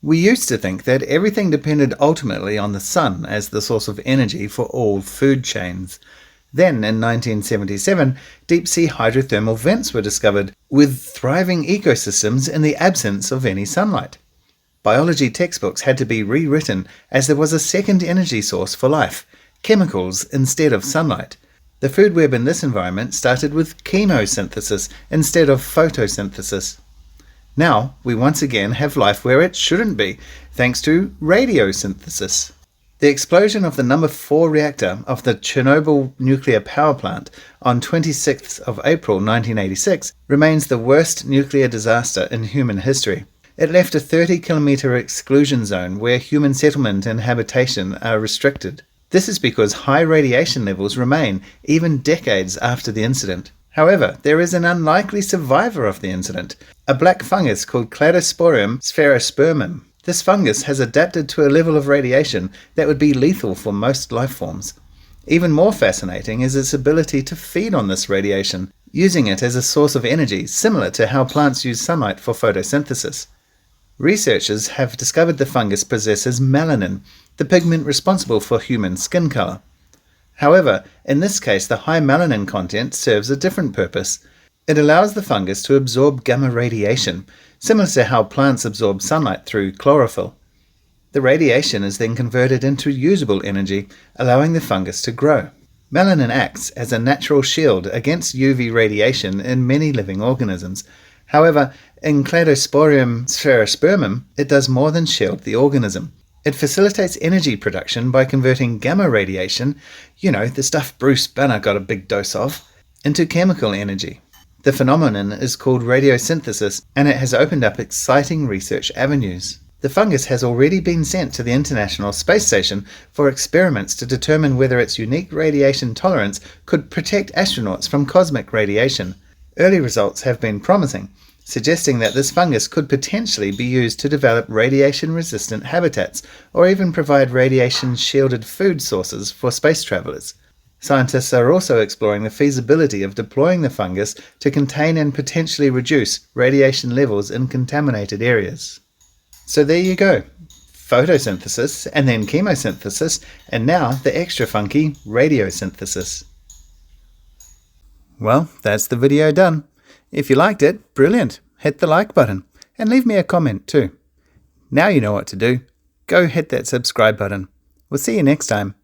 We used to think that everything depended ultimately on the sun as the source of energy for all food chains. Then, in 1977, deep-sea hydrothermal vents were discovered, with thriving ecosystems in the absence of any sunlight. Biology textbooks had to be rewritten as there was a second energy source for life, chemicals instead of sunlight. The food web in this environment started with chemosynthesis instead of photosynthesis. Now, we once again have life where it shouldn't be, thanks to radiosynthesis. The explosion of the number 4 reactor of the Chernobyl nuclear power plant on 26th of April 1986 remains the worst nuclear disaster in human history. It left a 30-kilometre exclusion zone where human settlement and habitation are restricted. This is because high radiation levels remain even decades after the incident. However, there is an unlikely survivor of the incident, a black fungus called Cladosporium sphaerospermum. This fungus has adapted to a level of radiation that would be lethal for most life forms. Even more fascinating is its ability to feed on this radiation, using it as a source of energy similar to how plants use sunlight for photosynthesis. Researchers have discovered the fungus possesses melanin, the pigment responsible for human skin color. However, in this case the high melanin content serves a different purpose. It allows the fungus to absorb gamma radiation, similar to how plants absorb sunlight through chlorophyll. The radiation is then converted into usable energy, allowing the fungus to grow. Melanin acts as a natural shield against UV radiation in many living organisms. However, in Cladosporium sphaerospermum, it does more than shield the organism. It facilitates energy production by converting gamma radiation, the stuff Bruce Banner got a big dose of, into chemical energy. The phenomenon is called radiosynthesis, and it has opened up exciting research avenues. The fungus has already been sent to the International Space Station for experiments to determine whether its unique radiation tolerance could protect astronauts from cosmic radiation. Early results have been promising, suggesting that this fungus could potentially be used to develop radiation-resistant habitats or even provide radiation-shielded food sources for space travelers. Scientists are also exploring the feasibility of deploying the fungus to contain and potentially reduce radiation levels in contaminated areas. So there you go. Photosynthesis, and then chemosynthesis, and now the extra funky radiosynthesis. Well, that's the video done. If you liked it, brilliant. Hit the like button and leave me a comment too. Now you know what to do. Go hit that subscribe button. We'll see you next time.